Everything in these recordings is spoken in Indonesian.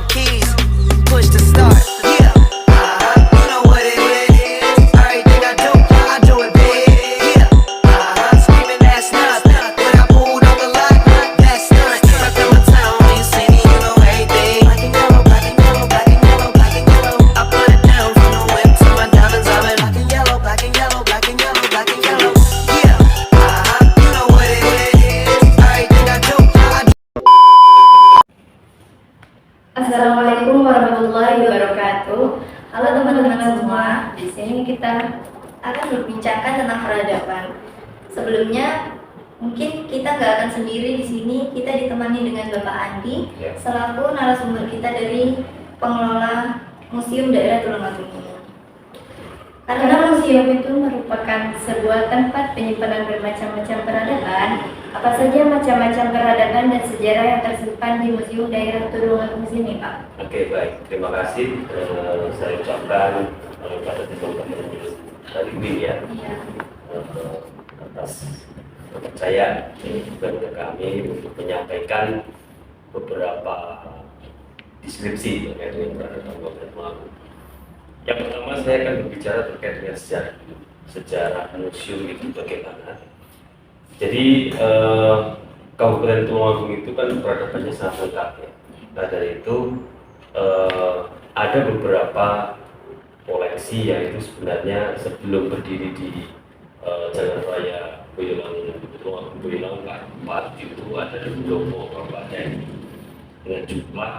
keys, push to start. Yeah, you know what it is. Everything I do it big. Yeah, screaming that's nothing. When I pulled on the lot, that's nothing. Stuck in my town, when you see me, you know everything. Black and yellow, black and yellow, black and yellow, black and yellow. I put it down from the whip to my diamonds. I'm in black and yellow, black and yellow, black and yellow, black and yellow. Yeah, you know what it is. Everything I do. Assalamualaikum warahmatullahi wabarakatuh. Halo teman-teman semua. Di sini kita akan berbincangkan tentang peradaban. Sebelumnya, mungkin kita nggak akan sendiri di sini. Kita ditemani dengan Bapak Andi selaku narasumber kita dari pengelola Museum Daerah Tulungagung ini. Karena museum itu merupakan sebuah tempat penyimpanan bermacam-macam peradaban. Apa saja macam-macam peradaban dan sejarah yang tersimpan di Museum Daerah Tulungagung sini, Pak? Oke, baik. Terima kasih. Saya ucapkan pada teman-teman dari ini ya, atas kepercayaan kepada kami untuk menyampaikan beberapa deskripsi terkait dengan peradaban Kabupaten Tulungagung. Yang pertama saya akan berbicara terkait dengan sejarah museum itu bagaimana. Jadi Kabupaten Tulungagung itu kan peradabannya sangat lengkap ya. Nah dari itu ada beberapa koleksi yang itu sebenarnya sebelum berdiri di Jalan Raya Tulungagung Boyolali Pak itu ada di Pendopo Kabupaten dengan jumlah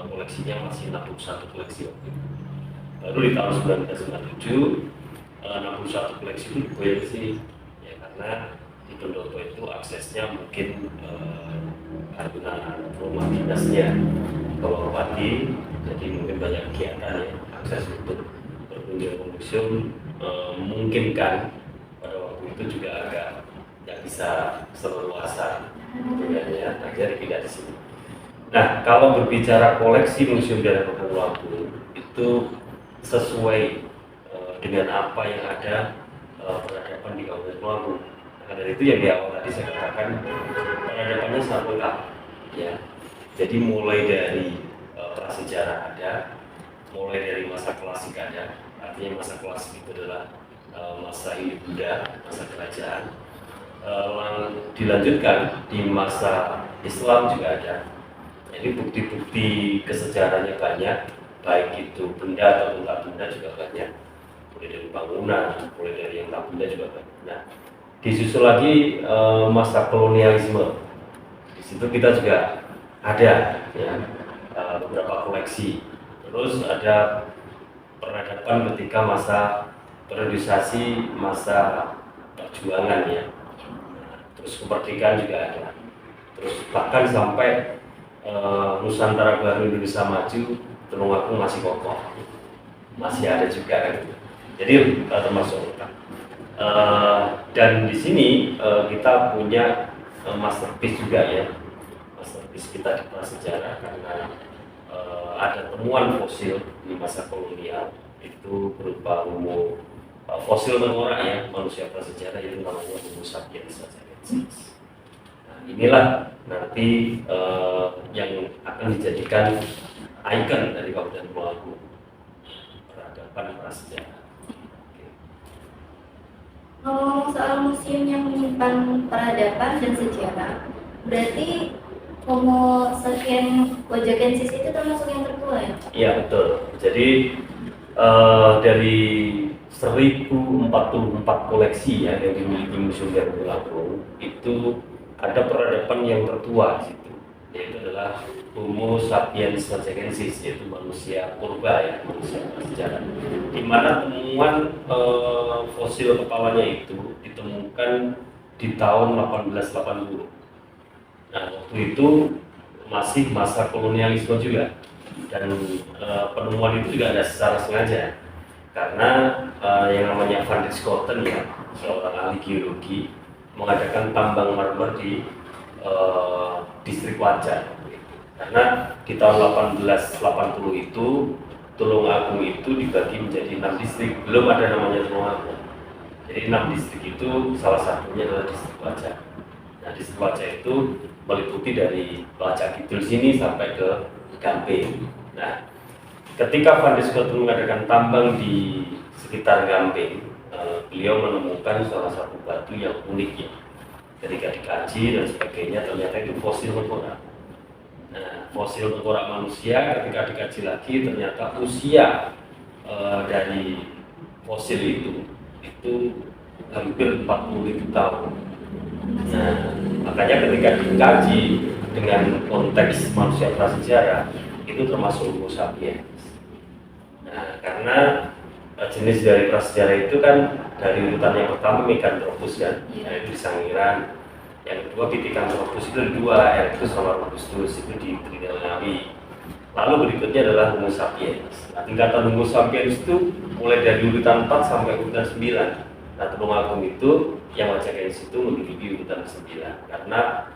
koleksinya masih 61 koleksi waktu itu. Baru di tahun 1997 61 koleksi itu diproyeksi ya, karena di Pendopo itu aksesnya mungkin karena rumah dinasnya Bapak Bupati, jadi mungkin banyak kegiatan ya, akses untuk berkunjung ke museum memungkinkan pada waktu itu juga agak tidak bisa seleluasa ya, akhirnya tidak di sini. Nah, kalau berbicara koleksi Museum Daerah Tulungagung itu sesuai dengan apa yang ada peradaban di Kabupaten Tulungagung. Nah, dari itu yang di awal tadi saya katakan peradabannya sangat lengkap ya. Jadi mulai dari prasejarah ada, mulai dari masa klasik ada. Artinya masa klasik itu adalah masa Hindu Buddha, masa kerajaan. Dilanjutkan di masa Islam juga ada. Jadi bukti-bukti kesejarahannya banyak, baik itu benda atau tak benda juga banyak, mulai dari bangunan, mulai dari yang tak benda juga banyak. Nah, disusul lagi masa kolonialisme. Di situ kita juga ada ya, beberapa koleksi. Terus ada peradaban ketika masa periodisasi, masa perjuangan ya. Nah, terus kemerdekaan juga ada. Terus bahkan sampai Nusantara Baru Indonesia Maju Tulungagung masih kokoh, masih ada juga kan. Jadi termasuk lengkap. Dan di sini kita punya masterpiece juga ya, masterpiece kita di prasejarah karena ada temuan fosil di masa kolonial itu berupa homo fosil tengkorak ya, manusia prasejarah itu namanya Homo sapiens sapiensis. Nah, inilah nanti yang akan dijadikan ikon dari Kabupaten Tulungagung, peradaban prasejarah. Ngomong soal museum yang menyimpan peradaban dan sejarah, berarti Homo sapiens bojakensis itu termasuk yang tertua ya? Iya betul. Jadi dari 1044 koleksi ya yang dimiliki Museum Daerah Tulungagung itu ada peradaban yang tertua di situ, yaitu adalah Homo sapiens sapiensis, yaitu manusia purba ya, manusia prasejarah. Di mana temuan fosil kepalanya itu ditemukan di tahun 1880. Nah, waktu itu masih masa kolonialisme juga, dan penemuan itu juga ada secara sengaja karena yang namanya Van der Schouten ya, seorang ahli geologi mengadakan tambang marmer di distrik Wajar. Karena di tahun 1880 itu Tulungagung itu dibagi menjadi 6 distrik, belum ada namanya Tulungagung. Jadi 6 distrik itu salah satunya adalah distrik Wajar. Nah, distrik Wajar itu meliputi dari Pelacak Kidul sini sampai ke Gamping. Nah, ketika Van der Schouten mengadakan tambang di sekitar Gampeng, beliau menemukan salah satu batu yang unik ya. Ketika dikaji dan sebagainya, ternyata itu fosil tengkorak. Nah, fosil tengkorak manusia ketika dikaji lagi ternyata usia dari fosil itu hampir 40.000 tahun. Nah, makanya ketika dikaji dengan konteks manusia prasejarah itu termasuk Homo sapiens. Nah, karena jenis dari prasejarah itu kan dari urutan yang pertama Meganthropus kan, yaitu di Sangiran. Yang kedua Pithecanthropus itu dua, Erectus sama Robustus itu di Trinidad. Lalu berikutnya adalah Homo sapiens. Nah, tingkatan Homo sapiens itu mulai dari urutan 4 sampai urutan 9. Nah, Tulungagung itu yang Wajakensis itu menduduki urutan 9 karena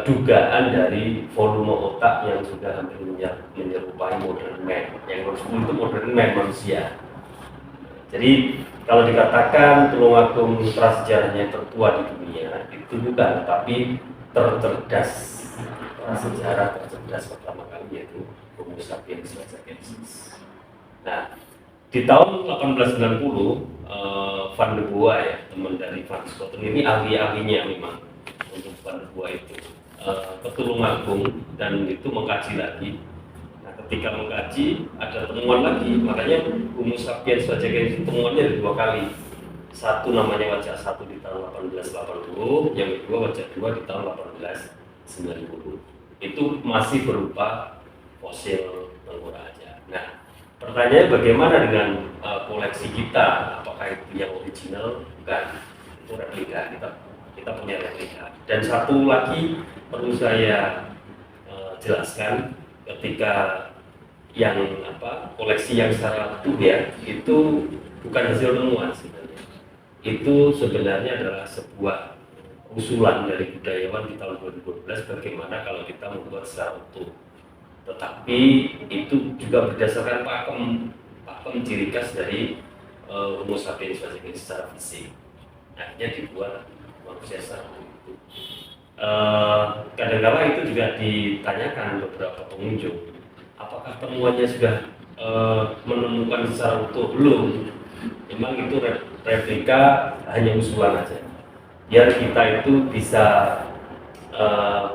dugaan dari volume otak yang sudah hampir menyerupai modern man. Yang nomor 10 itu modern man, manusia. Jadi kalau dikatakan Tulungagung prasejarahnya tertua di dunia, itu bukan, tapi tercerdas. Prasejarah tercerdas pertama kali yaitu Homo sapiens Wajakensis. Nah, di tahun 1890 Van der Boa ya, teman dari Van der Schouten ini ahli-ahlinya memang untuk Van der Boa itu ke Tulungagung dan itu mengkaji lagi. Nah, ketika mengkaji ada temuan lagi, makanya Homo sapiens Wajakensis temuannya ada 2 kali. Satu namanya wajah 1 di tahun 1880, yang kedua wajah 2 di tahun 1890. Itu masih berupa fosil tengkorak aja. Nah, pertanyaannya bagaimana dengan koleksi kita? Apakah itu yang original? Bukan, itu replika. Kita punya replika. Dan satu lagi perlu saya jelaskan, ketika yang koleksi yang secara utuh ya, itu bukan hasil temuan sebenarnya. Itu sebenarnya adalah sebuah usulan dari budayawan di tahun 2012 bagaimana kalau kita membuat secara utuh. Tetapi itu juga berdasarkan pakem ciri khas dari Homo sapiens Wajakensis secara fisik. Akhirnya dibuat manusia secara utuh. Kadang-kala itu juga ditanyakan beberapa pengunjung, apakah temuannya sudah menemukan secara utuh? Belum. Memang itu replika, hanya usulan aja. Biar kita itu bisa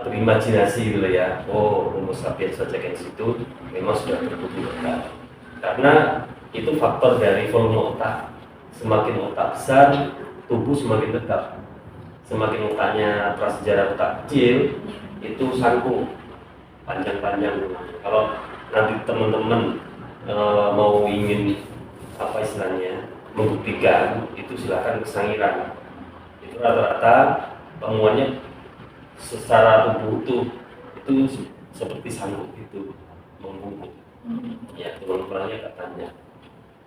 berimajinasi gitu ya. Oh, Homo sapiens Wajakensis itu memang sudah bertubuh tegak. Karena itu faktor dari volume otak. Semakin otak besar, tubuh semakin tegap. Semakin otaknya prasejarah otak kecil, itu sangkung panjang-panjang. Kalau nanti teman-teman mau ingin istilahnya membuktikan, itu silakan ke Sangiran. Itu rata-rata temuannya secara tubuh utuh itu seperti sangkuk itu membungkuk. Ya, teman-temannya katanya.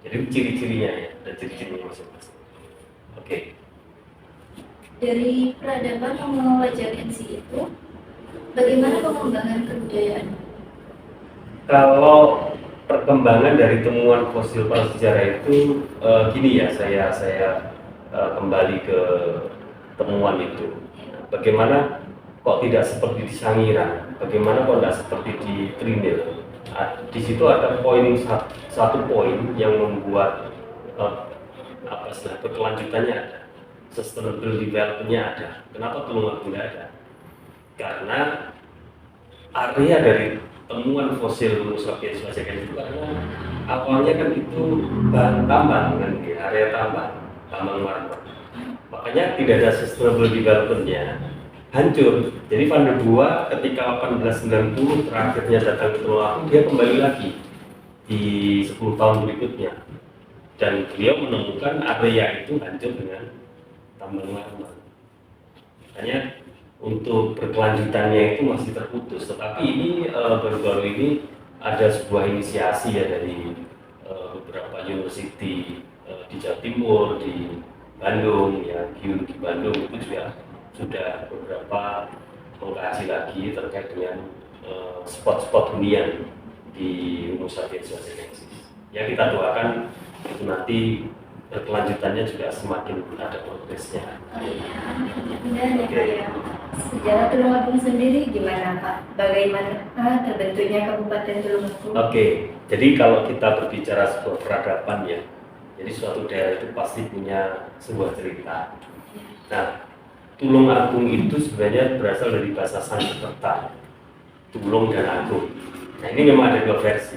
Jadi ciri-cirinya ya, ada ciri-cirinya masing-masing. Oke. Dari peradaban Homo Wajakensis itu, bagaimana pengembangan kebudayaan? Kalau perkembangan dari temuan fosil prasejarah itu gini ya, saya kembali ke temuan itu. Bagaimana kok tidak seperti di Sangiran? Bagaimana kok tidak seperti di Trinil? Di situ ada satu poin yang membuat berkelanjutannya ada, sustainable development-nya ada. Kenapa Tulungagung tidak ada? Karena area dari temuan fosil Homo sapiens Wajakensis itu karena awalnya kan itu bahan tambang kan, area tambang marmer. Makanya tidak ada sustainable development-nya, hancur. Jadi Van der Boa ketika 1890 terakhirnya datang ke Tulungagung, dia kembali lagi di 10 tahun berikutnya. Dan beliau menemukan area itu hancur dengan tambang marmer. Makanya untuk berkelanjutannya itu masih terputus. Tetapi ini baru-baru ini ada sebuah inisiasi ya dari beberapa university di Jawa Timur, di Bandung, ya geologi Bandung itu juga sudah beberapa mengkaji lagi terkait dengan spot-spot hunian di Homo sapiens Wajakensis. Ya kita doakan itu nanti berkelanjutannya juga semakin ada progresnya. Oh iya, dan ya Pak ya, sejarah Tulungagung sendiri gimana Pak? Bagaimana terbentuknya Kabupaten Tulungagung? Oke, jadi kalau kita berbicara sebuah peradaban ya, jadi suatu daerah itu pasti punya sebuah cerita. Nah, Tulungagung itu sebenarnya berasal dari bahasa Sanskerta, tulung dan agung. Nah, ini memang ada dua versi.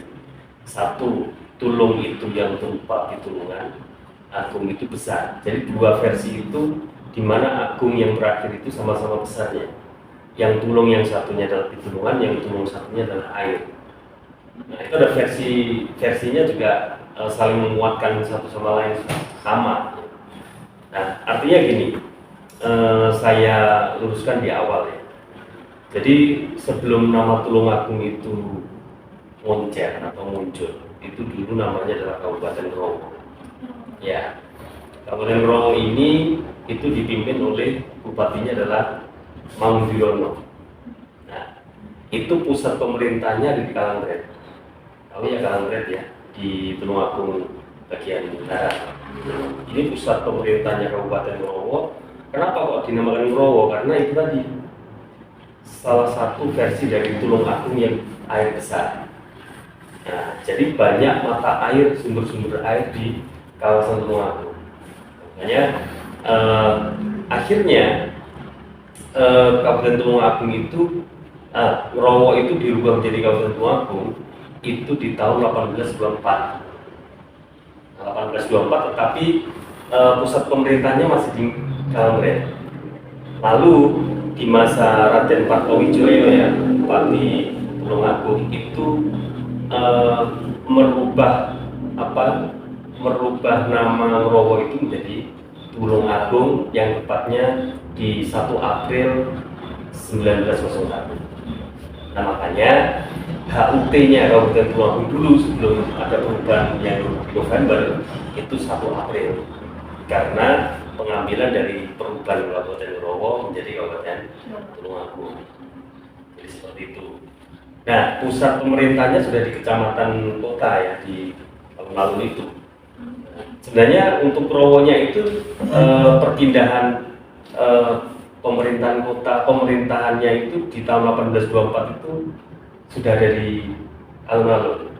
Satu, tulung itu yang berupa pitulungan, agung itu besar. Jadi dua versi itu di mana agung yang terakhir itu sama-sama besarnya. Yang tulung yang satunya adalah pitulungan, yang tulung satunya adalah air. Nah, itu ada versinya juga saling menguatkan satu sama lain sama. Nah, artinya gini, saya luruskan di awal ya. Jadi sebelum nama Tulungagung itu moncer atau muncul, itu dulu namanya adalah Kabupaten Rowo. Ya, Kabupaten Rowo ini itu dipimpin oleh bupatinya adalah Mangdirono. Nah, itu pusat pemerintahnya di Kalangret. Tahu ya Kalangret ya, di Tulungagung bagian utara. Ini pusat pemerintahnya Kabupaten Rowo. Kenapa kok dinamakan Rowo? Karena itu tadi salah satu versi dari Tulungagung yang air besar. Nah, jadi banyak mata air, sumber-sumber air di kawasan Tulungagung. Makanya akhirnya Kabupaten Tulungagung itu Rowo itu dirubah menjadi Kabupaten Tulungagung itu di tahun 1824. 1824, tetapi pusat pemerintahnya masih di Kalangret. Lalu di masa Raden Partowijoyo ya, Bupati Tulungagung itu merubah nama Rowo itu menjadi Tulungagung yang tepatnya di 1 April 1901. Nah, makanya HUT-nya Kabupaten Tulungagung dulu sebelum ada perubahan yang November itu 1 April karena pengambilan dari perubahan Kabupaten Rowo menjadi Kabupaten Tulungagung. Jadi seperti itu. Nah, pusat pemerintahnya sudah di kecamatan kota ya, di alun-alun itu. Sebenarnya untuk Rowonya itu perpindahan pemerintahan kota, pemerintahannya itu di tahun 1824 itu sudah ada di alun-alun.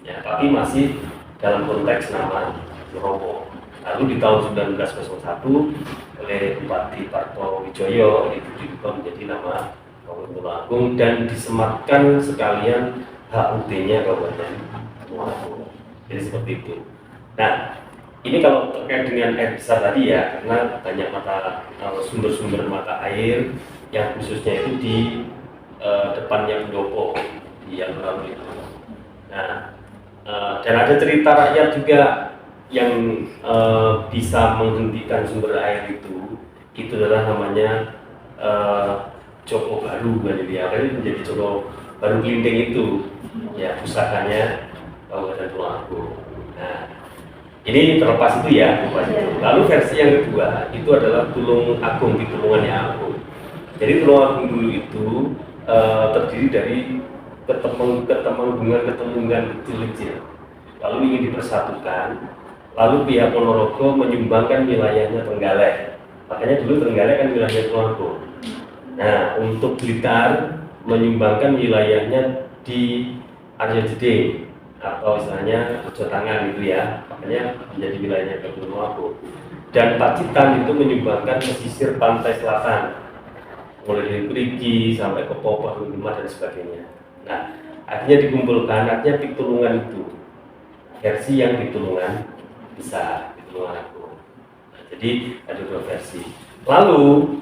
Ya, tapi masih dalam konteks nama Rowo. Lalu di tahun 1901 oleh Bupati Partowijoyo itu diubah menjadi nama Kabupaten Tulungagung dan disematkan sekalian HUT-nya Kabupaten Tulungagung. Jadi seperti itu. Nah, ini kalau terkait dengan air besar tadi ya, karena banyak sumber-sumber mata air yang khususnya itu di depannya pendopo di alun-alun itu. Nah, dan ada cerita rakyat juga yang bisa menghentikan sumber air itu adalah namanya Joko Baru kan ya, kan menjadi Joko Baru Kelinting itu ya pusakanya Kabupaten Tulungagung. Nah, ini terlepas itu ya, lalu versi yang kedua itu adalah Tulung Agung, pitulungannya Agung. Jadi Tulungagung dulu itu terdiri dari ketemunggungan kecil-kecil, lalu ingin dipersatukan. Lalu pihak Ponorogo menyumbangkan wilayahnya Trenggalek. Makanya dulu Trenggalek kan wilayahnya Tulungagung. Nah, untuk Blitar menyumbangkan wilayahnya di Arya Jeding atau istilahnya Rejo Tangan gitu ya. Makanya menjadi wilayahnya Tulungagung. Dan Pacitan itu menyumbangkan pesisir pantai selatan, mulai dari Perigi sampai ke Popor, Lima dan sebagainya. Nah, akhirnya dikumpulkan, akhirnya pitulungan itu versi yang pitulungan besar, Tulungagung. Nah, jadi ada dua versi. Lalu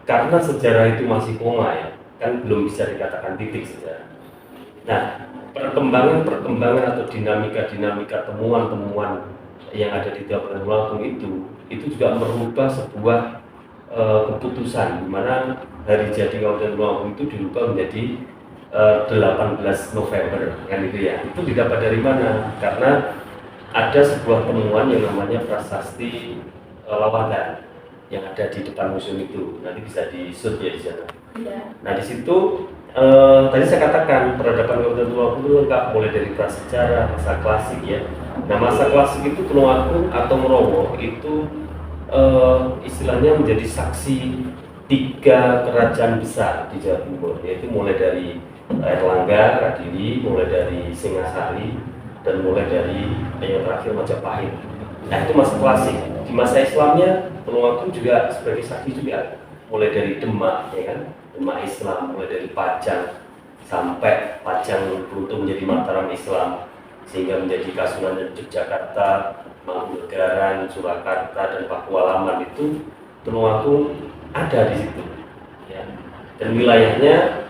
karena sejarah itu masih koma ya, kan belum bisa dikatakan titik sejarah. Nah, perkembangan atau dinamika temuan-temuan yang ada di Kabupaten Tulungagung itu juga merubah sebuah keputusan di mana hari jadi Kabupaten Tulungagung itu dirubah menjadi 18 November kan itu ya. Itu didapat dari mana? Karena ada sebuah temuan yang namanya prasasti Lawagan yang ada di depan museum itu. Nanti bisa di-shoot ya di sana. Iya. Nah di situ tadi saya katakan peradaban Kabupaten Tulungagung itu lengkap mulai dari prasejarah, masa klasik ya. Nah masa klasik itu Tulungagung atau Merowo itu istilahnya menjadi saksi 3 kerajaan besar di Jawa Timur, yaitu mulai dari Erlangga, Kadiri, mulai dari Singasari, dan mulai dari yang terakhir Majapahit. Nah itu masa klasik. Di masa Islamnya Tulungagung juga sebagai saksi juga, mulai dari Demak, ya kan? Demak Islam, mulai dari Pajang sampai Pajang beruntung menjadi Mataram Islam, sehingga menjadi Kasunanan Yogyakarta, Mangkunegaran, Surakarta, dan Pakualaman. Itu Tulungagung ada di situ, ya. Dan wilayahnya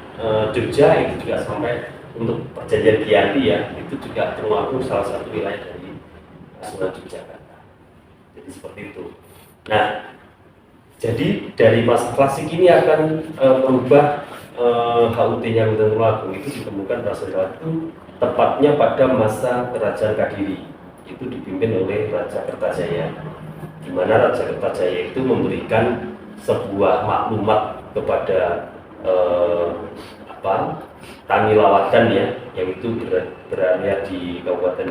Jogja itu juga sampai untuk perjanjian Giyanti ya, itu juga Tulungagung salah satu wilayah dari Kasunanan Yogyakarta. Jadi seperti itu. Nah, jadi dari masa klasik ini akan berubah HUT-nya Kabupaten Tulungagung itu ditemukan berasal itu tepatnya pada masa Kerajaan Kadiri, itu dipimpin oleh Raja Kertajaya, di mana Raja Kertajaya itu memberikan sebuah maklumat kepada Tani Lawadan ya, yang itu berada di Kabupaten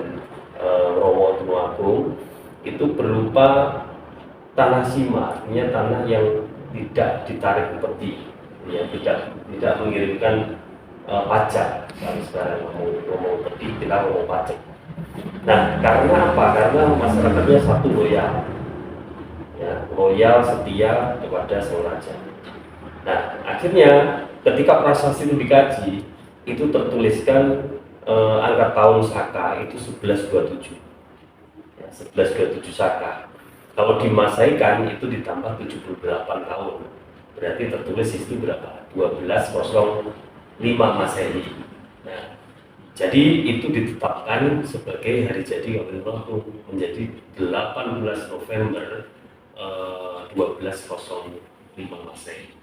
Merowo Tulungagung, itu berupa tanah sima, artinya tanah yang tidak ditarik peti, ya, tidak mengirimkan pajak. Kalau sekarang ngomong peti, kita ngomong pajak. Nah, karena apa? Karena masyarakatnya satu loyal, ya, loyal setia kepada sang raja. Nah, akhirnya ketika prasasti itu dikaji, itu tertuliskan angka tahun Saka itu 1127, ya, 1127 Saka. Kalau dimasaikan itu ditambah 78 tahun, berarti tertulis itu berapa? 1205 Masehi. Nah, jadi itu ditetapkan sebagai hari jadi Kabupaten Tulungagung menjadi 18 November 1205 Masehi.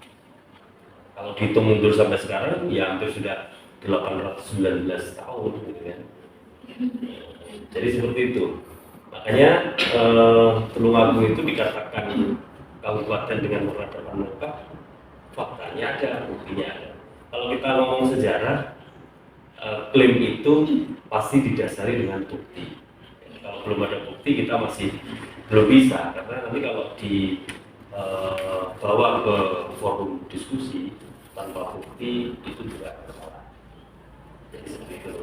Kalau dihitung mundur sampai sekarang, ya hampir sudah 819 tahun, gitu kan. Jadi seperti itu. Makanya Tulungagung itu dikatakan kabupaten dengan peradaban lengkap, faktanya ada, buktinya ada. Kalau kita ngomong sejarah, klaim itu pasti didasari dengan bukti. Kalau belum ada bukti, kita masih belum bisa, karena nanti kalau dibawa ke forum diskusi tanpa bukti itu juga salah. Jadi seperti itu.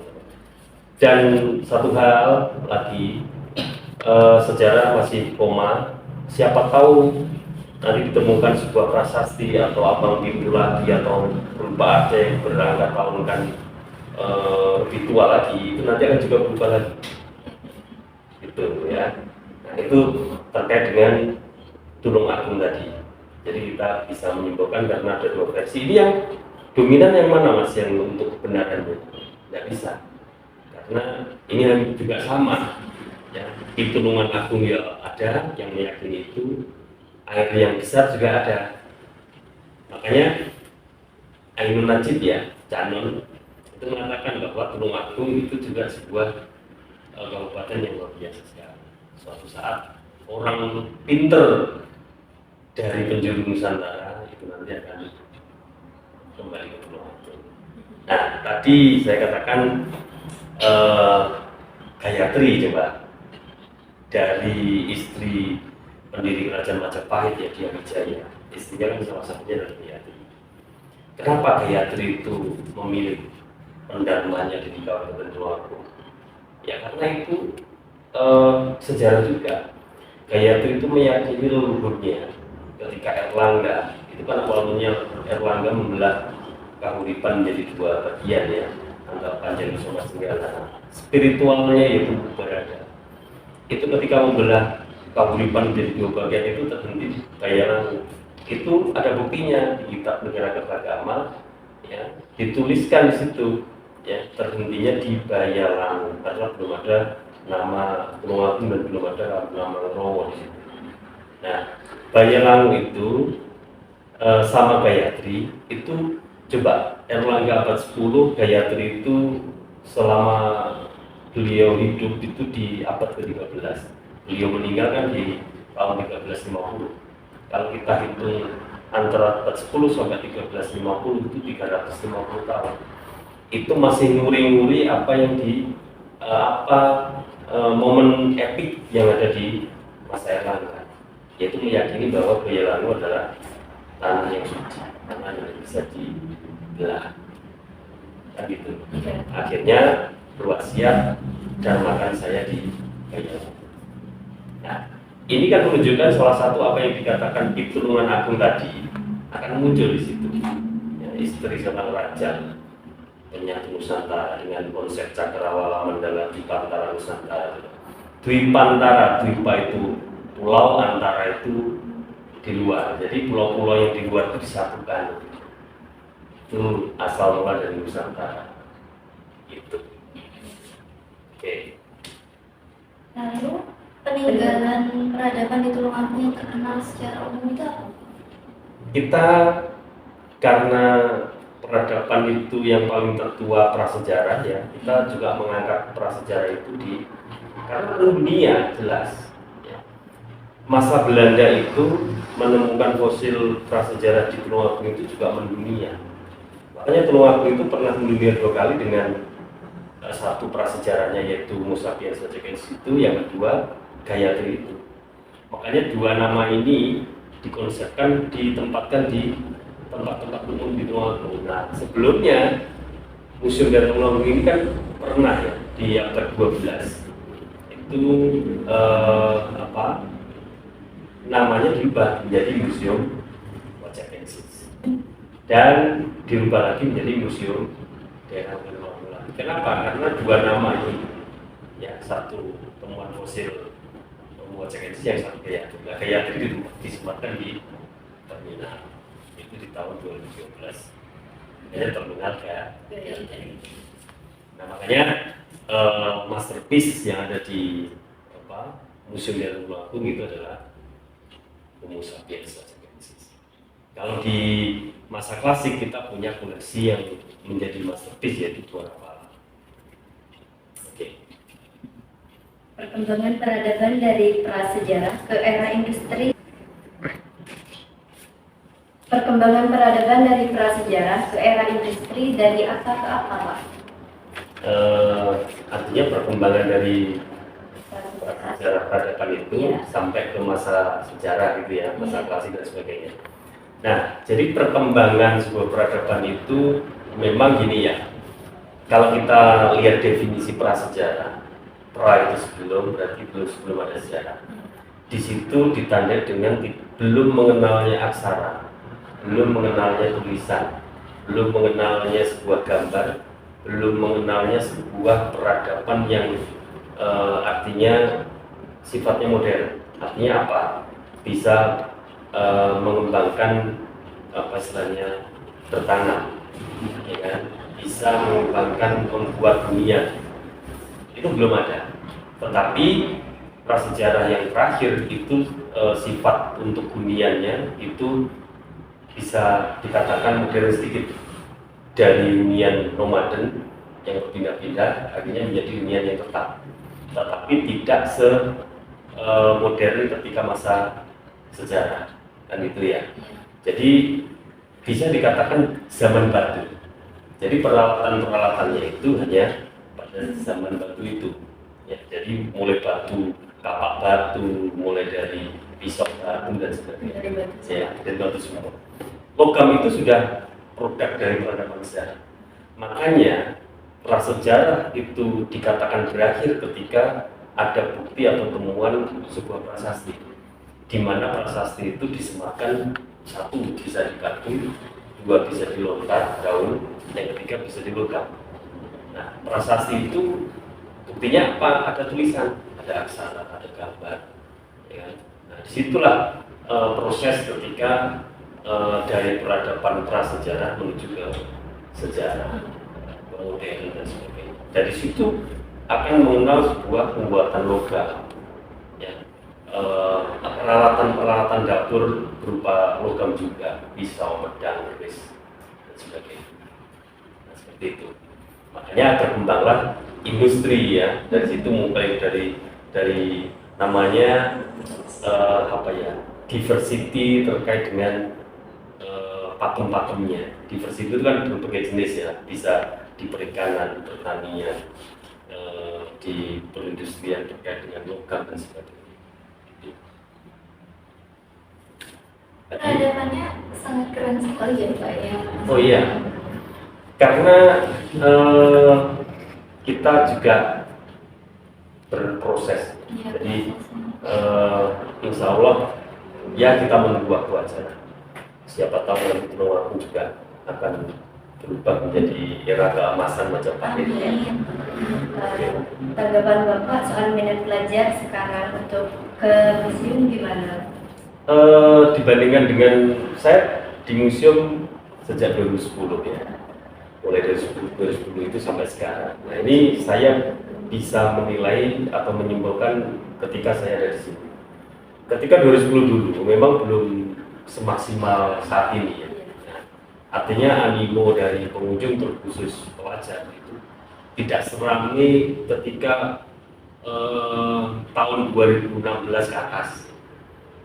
Dan satu hal lagi, sejarah masih koma. Siapa tahu nanti ditemukan sebuah prasasti atau abang biru lagi atau berupa Aceh yang berangkat tahun kan lebih tua lagi, itu nanti akan juga berubah lagi. Gitu ya. Nah, itu terkait dengan Tulungagung tadi. Jadi kita bisa menyimpulkan karena ada 2 versi. Ini yang dominan yang mana Mas yang untuk kebenarannya? Tidak bisa. Karena ini juga sama. Ya, di Tulungagung ya ada yang meyakini itu, air yang besar juga ada. Makanya Ainun Najib ya, Canon itu mengatakan bahwa Tulungagung itu juga sebuah kabupaten yang luar biasa sekali. Suatu saat orang pinter dari penjuru Nusantara itu nanti akan kembali ke Tulungagung. Nah, tadi saya katakan Gayatri coba dari istri pendiri Kerajaan Majapahit ya, Diah Wijaya. Istrinya kan salah satunya adalah Gayatri. Kenapa Gayatri itu memilih pendharmanya di Kabupaten Tulungagung? Ya karena itu sejarah juga. Gayatri itu meyakini leluhurnya. Ketika Erlangga, itu kan awalnya Erlangga membelah Kahuripan menjadi 2 bagian ya, antara Panjalu sama Senggala. Spiritualnya yaitu berada. Itu ketika membelah Kahuripan menjadi 2 bagian itu terhenti di Bayalangu. Itu ada buktinya di kitab Negara Kertagama, ya, dituliskan di situ, ya, terhentinya di Bayalangu karena belum ada nama Tulungagung dan belum ada nama Merowo di situ. Nah, Bayalangu itu sama Gayatri itu coba Erlangga abad 10, Gayatri itu selama beliau hidup itu di abad ke-13. Beliau meninggal kan di tahun 1350. Kalau kita hitung antara abad 10 sampai 1350 itu 350 tahun. Itu masih nguri-nguri apa yang momen epik yang ada di masa Erlangga, yaitu meyakini bahwa Boyolali adalah tanah yang suci, tanah yang bisa dibelah. Kan gitu. Akhirnya berwasiat dan makan saya di Boyolali. Nah, ini kan menunjukkan salah satu apa yang dikatakan Pitulungan Agung tadi akan muncul di situ. Ya, istri seorang raja penyatu Nusantara dengan konsep Cakrawala Mandala Dwipantara Nusantara. Dwipantara, Dwipa itu pulau, antara itu di luar. Jadi pulau-pulau yang di luar itu disatukan. Itu asal mula dari Nusantara. Gitu. Oke. Lalu peninggalan peradaban di Tulungagung yang terkenal secara umum itu apa? Kita karena peradaban itu yang paling tertua prasejarah ya, kita juga mengangkat prasejarah itu karena dunia jelas ya. Masa Belanda itu menemukan fosil prasejarah di Tulungagung itu juga mendunia. Makanya Tulungagung itu pernah mendunia 2 kali dengan satu prasejarahnya yaitu Homo sapiens sapiens itu, yang kedua Gayatri itu. Makanya 2 nama ini dikonsepkan ditempatkan di tempat-tempat umum di Tulungagung. Nah, sebelumnya Museum dari Tulungagung ini kan pernah ya di abad 12 itu namanya diubah menjadi Museum Wajakensis dan dirubah lagi menjadi Museum Daerah Tulungagung. Kenapa? Karena 2 nama ini, ya, satu temuan fosil Wajakensis, yang satu Gayatri. Nah, Gayatri disematkan di terminal itu di tahun 2012. Ini terminal Gayatri. Nah, makanya masterpiece yang ada di Museum Daerah Tulungagung itu adalah Homo sapiens Wajakensis. Kalau di masa klasik kita punya koleksi yang menjadi masterpiece yaitu Dua Rapala. Oke. Perkembangan peradaban dari prasejarah ke era industri. Perkembangan peradaban dari prasejarah ke era industri dari apa ke apa, Pak? Artinya perkembangan dari sejarah peradaban itu sampai ke masa sejarah gitu ya, masa klasik dan sebagainya. Nah, jadi perkembangan sebuah peradaban itu memang gini ya. Kalau kita lihat definisi prasejarah, pra itu sebelum, berarti sebelum ada sejarah. Di situ ditandai dengan belum mengenalnya aksara, belum mengenalnya tulisan, belum mengenalnya sebuah gambar, belum mengenalnya sebuah peradaban yang artinya sifatnya modern. Artinya apa? Bisa mengembangkan apa istilahnya bertanam, ya kan? Bisa mengembangkan membuat hunian. Itu belum ada. Tetapi prasejarah yang terakhir itu sifat untuk huniannya itu bisa dikatakan modern sedikit, dari hunian nomaden yang berpindah-pindah akhirnya menjadi hunian yang tetap, tetapi tidak modern ketika masa sejarah, kan gitu ya. Jadi bisa dikatakan zaman batu. Jadi peralatan-peralatannya itu hanya pada zaman batu itu ya. Jadi mulai batu, kapak batu, mulai dari pisau batu dan sebagainya ya, dan batu semua. Logam itu sudah produk dari peradaban sejarah. Makanya prasejarah itu dikatakan berakhir ketika ada bukti atau temuan sebuah prasasti, di mana prasasti itu disematkan, satu bisa di batu, dua bisa di lontar daun, yang ketiga bisa di logam. Nah, prasasti itu buktinya apa? Ada tulisan, ada aksara, ada gambar. Ya. Nah, disitulah proses ketika dari peradaban prasejarah menuju ke sejarah, modern dan sebagainya. Dari situ akan mengenal sebuah pembuatan logam, ya. Peralatan-peralatan dapur berupa logam juga, pisau, pedang, keris dan sebagainya. Nah, seperti itu. Makanya berkembanglah industri ya. Dari situ mulai dari namanya diversity terkait dengan pakem-pakemnya. Diversi itu kan berbagai jenis ya, bisa di perikanan, pertanian, di perindustrian terkait dengan logam dan sebagainya. Peradabannya sangat keren sekali ya Pak ya. Oh iya, karena kita juga berproses. Iya, Jadi insya Allah ya kita menunggu waktu aja. Siapa tahu nanti Tulungagung juga akan berubah menjadi era keemasan Majapahit. Amin. Tanggapan Bapak soal minat belajar sekarang untuk ke museum gimana? Dibandingkan dengan saya di museum sejak 2010 ya, mulai dari 2010 itu sampai sekarang. Nah ini saya bisa menilai atau menyimpulkan ketika saya ada di sini. Ketika 2010 dulu memang belum semaksimal saat ini ya. Nah, artinya animo dari pengunjung terkhusus pelajar itu tidak seramai ketika tahun 2016 ke atas.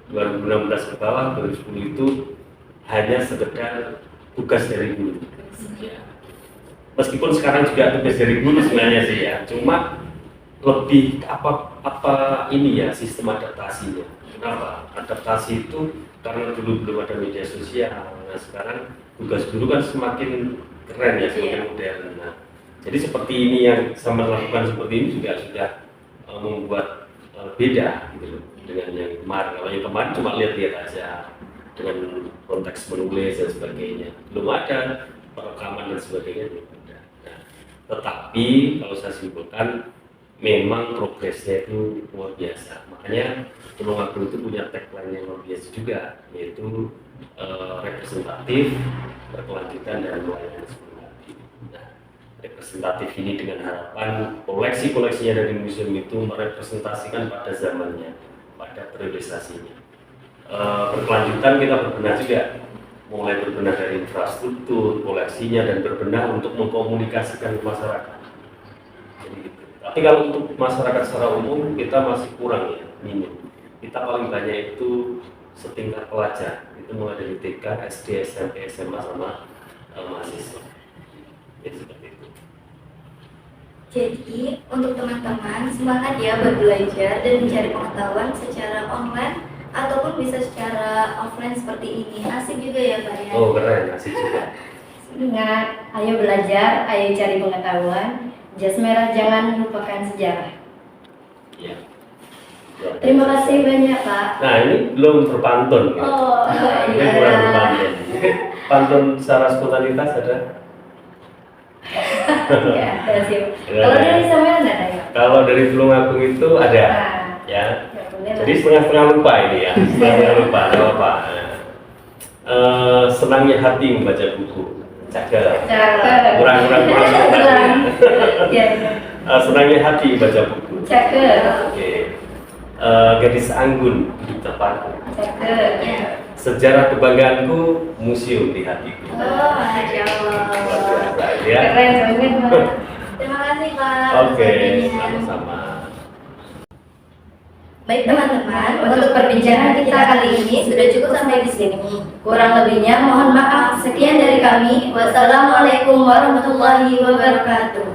2016 ke bawah, 2010 itu hanya sekedar tugas dari guru. Ya. Meskipun sekarang juga tugas dari guru sebenarnya sih ya, cuma lebih apa ini ya sistem adaptasinya. Kenapa? Adaptasi itu karena dulu belum ada media sosial. Nah sekarang tugas guru kan semakin keren ya, semakin modern. Nah, jadi seperti ini yang saya melakukan seperti ini juga sudah membuat beda gitu loh dengan yang kemarin. Kalau yang kemarin cuma lihat-lihat aja dengan konteks menulis dan sebagainya, belum ada perekaman dan sebagainya belum ada. Nah, tetapi kalau saya simpulkan memang progresnya itu luar biasa. Makanya Tulungagung itu punya tagline yang luar biasa juga, yaitu representatif, berkelanjutan dan melayani semua. Nah, representatif ini dengan harapan koleksi-koleksinya dari museum itu merepresentasikan pada zamannya, pada periodisasinya. Berkelanjutan kita berbenah juga, mulai berbenah dari infrastruktur, koleksinya, dan berbenah untuk mengkomunikasikan ke masyarakat. Jadi gitu. Tapi kalau untuk masyarakat secara umum kita masih kurang ya, minim. Kita paling banyak itu setingkat pelajar, itu mulai dari TK, SD, SMP, SMA sama mahasiswa. Jadi seperti itu. Jadi untuk teman-teman semangat ya berbelajar dan mencari pengetahuan secara online ataupun bisa secara offline seperti ini. Asik juga ya Pak ya. Oh keren, asik juga. Ingat, ayo belajar, ayo cari pengetahuan. Jas merah jangan lupakan sejarah. Ya. Terima kasih banyak Pak. Nah ini belum berpantun. Oh Ini iya. kurang berpantun. Pantun secara spontanitas ada? Ya, terima Kalau dari sampean ada ya? Kalau dari Tulungagung itu ada, Nah, ya. ya boleh lah. Jadi setengah-setengah lupa ini ya, setengah-setengah lupa, nggak apa-apa. Senangnya hati membaca buku, cakep. Cakep. Kurang. Ya, ya. Senangnya hati baca buku. Cakep. Oke. Gadis anggun hidup terpaku. Cakep. Ya. Sejarah kebanggaanku museum di hatiku. Oh, Masya Allah. Luar biasa, ya. Keren banget Pak. Terima kasih Pak. Oke, waktunya. sama-sama. Baik teman-teman, untuk perbincangan kita kali ini sudah cukup sampai di sini. Kurang lebihnya mohon maaf. Sekian dari kami. Wassalamualaikum warahmatullahi wabarakatuh.